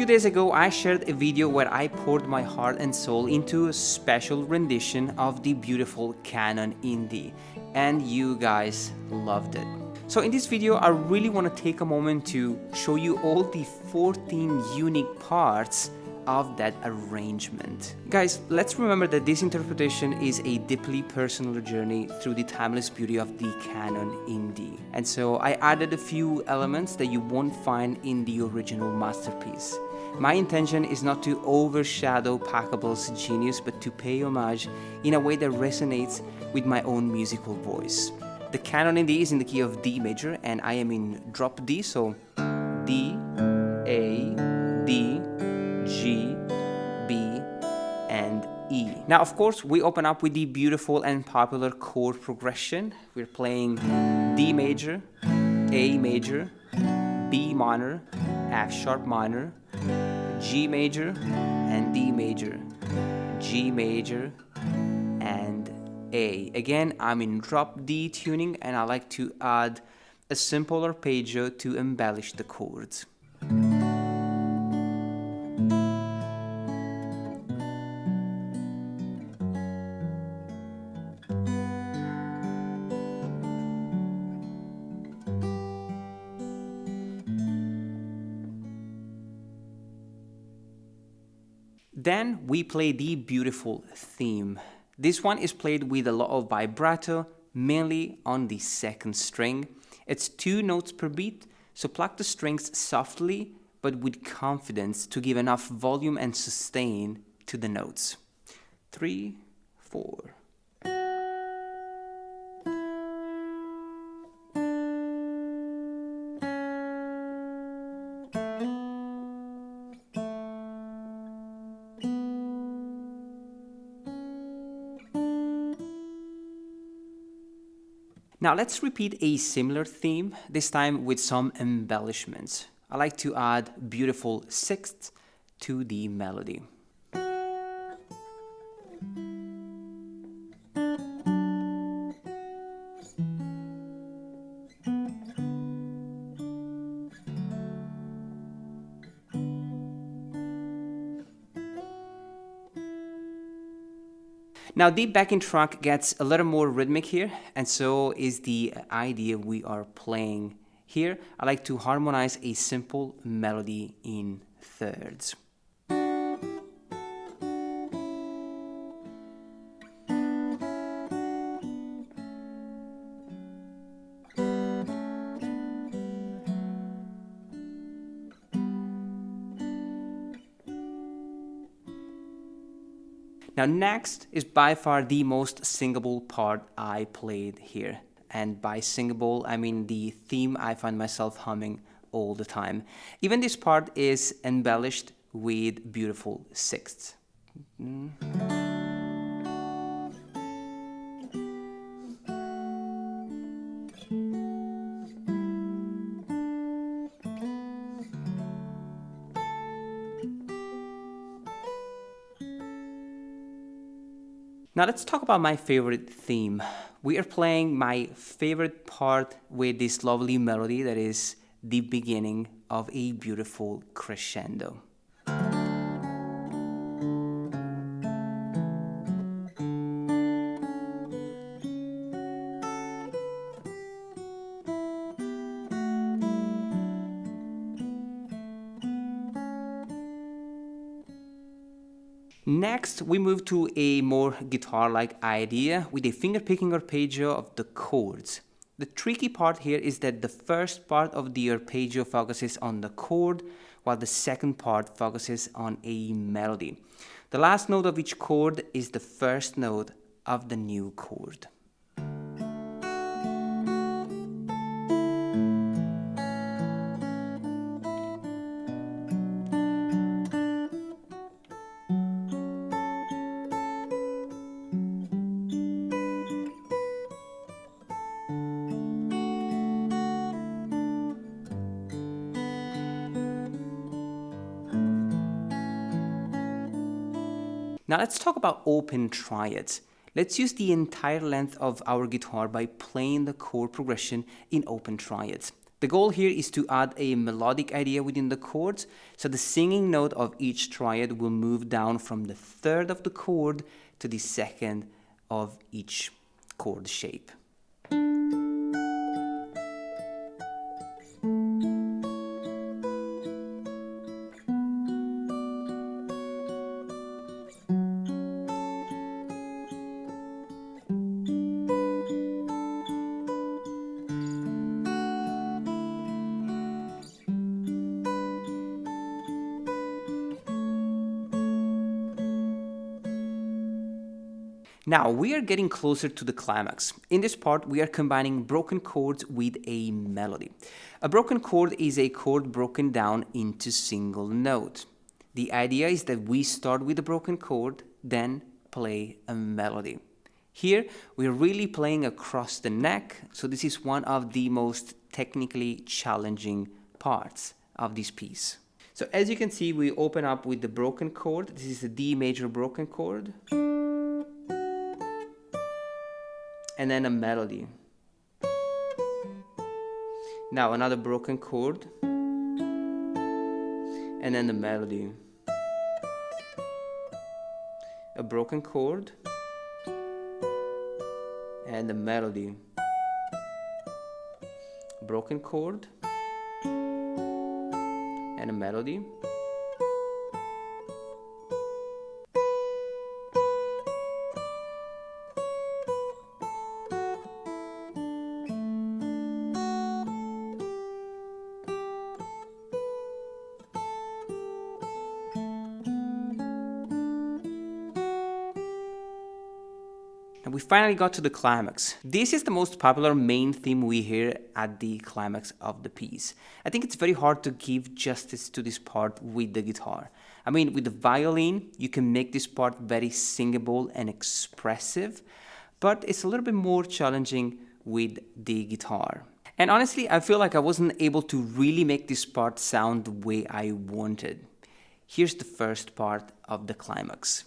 few days ago, I shared a video where I poured my heart and soul into a special rendition of the beautiful Canon Indie, and you guys loved it. So in this video, I really want to take a moment to show you all the 14 unique parts of that arrangement. Guys, let's remember that this interpretation is a deeply personal journey through the timeless beauty of the Canon Indie. And so I added a few elements that you won't find in the original masterpiece. My intention is not to overshadow Packable's genius, but to pay homage in a way that resonates with my own musical voice. The Canon Indie is in the key of D major, and I am in drop D, so D, A, D, G, B, and E. Now, of course, we open up with the beautiful and popular chord progression. We're playing D major, A major, B minor, F sharp minor, G major, and D major, G major, and A. Again, I'm in drop D tuning, and I like to add a simple arpeggio to embellish the chords. Then we play the beautiful theme. This one is played with a lot of vibrato, mainly on the second string. It's 2 notes per beat, so pluck the strings softly but with confidence to give enough volume and sustain to the notes. 3, 4. Now let's repeat a similar theme, this time with some embellishments. I like to add beautiful sixths to the melody. Now the backing track gets a little more rhythmic here, and so is the idea we are playing here. I like to harmonize a simple melody in thirds. Now next is by far the most singable part I played here. And by singable, I mean the theme I find myself humming all the time. Even this part is embellished with beautiful sixths. Now let's talk about my favorite theme. We are playing my favorite part with this lovely melody that is the beginning of a beautiful crescendo. Next, we move to a more guitar-like idea with a finger-picking arpeggio of the chords. The tricky part here is that the first part of the arpeggio focuses on the chord, while the second part focuses on a melody. The last note of each chord is the first note of the new chord. Now let's talk about open triads. Let's use the entire length of our guitar by playing the chord progression in open triads. The goal here is to add a melodic idea within the chords, so the singing note of each triad will move down from the third of the chord to the second of each chord shape. Now we are getting closer to the climax. In this part, we are combining broken chords with a melody. A broken chord is a chord broken down into single note. The idea is that we start with a broken chord, then play a melody. Here, we're really playing across the neck, so this is one of the most technically challenging parts of this piece. So as you can see, we open up with the broken chord. This is a D major broken chord. And then a melody. Now another broken chord, and then the melody. A broken chord, and the melody. Broken chord, and a melody. And we finally got to the climax. This is the most popular main theme we hear at the climax of the piece. I think it's very hard to give justice to this part with the guitar. I mean, with the violin, you can make this part very singable and expressive, but it's a little bit more challenging with the guitar. And honestly, I feel like I wasn't able to really make this part sound the way I wanted. Here's the first part of the climax.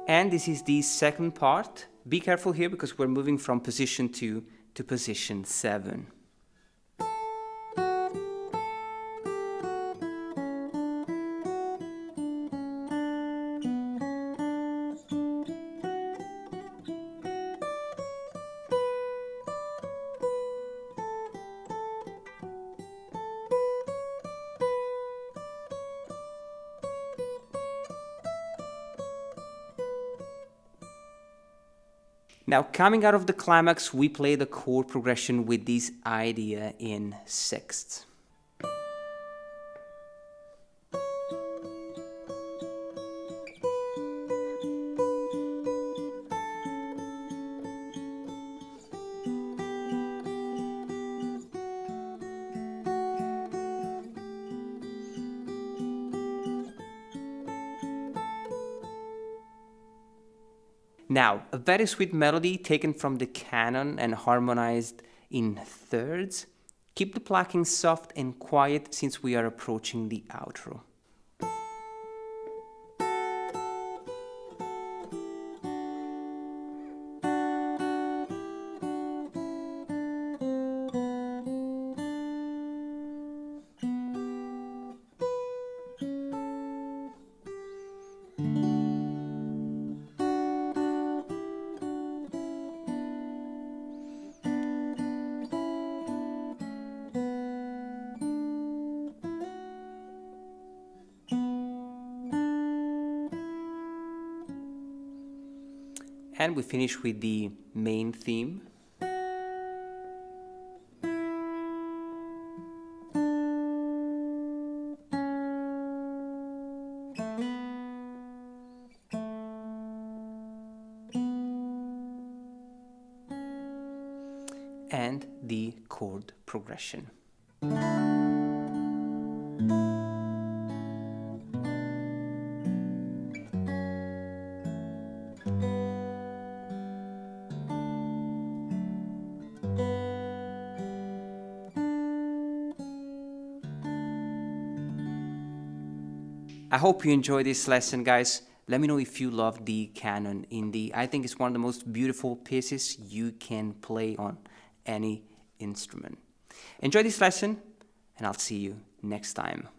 And this is the second part. Be careful here because we're moving from position 2 to position 7. Now, coming out of the climax, we play the chord progression with this idea in sixths. Now, a very sweet melody taken from the Canon and harmonized in thirds. Keep the plucking soft and quiet since we are approaching the outro. And we finish with the main theme. And the chord progression. I hope you enjoyed this lesson, guys. Let me know if you love the Canon Indie. I think it's one of the most beautiful pieces you can play on any instrument. Enjoy this lesson, and I'll see you next time.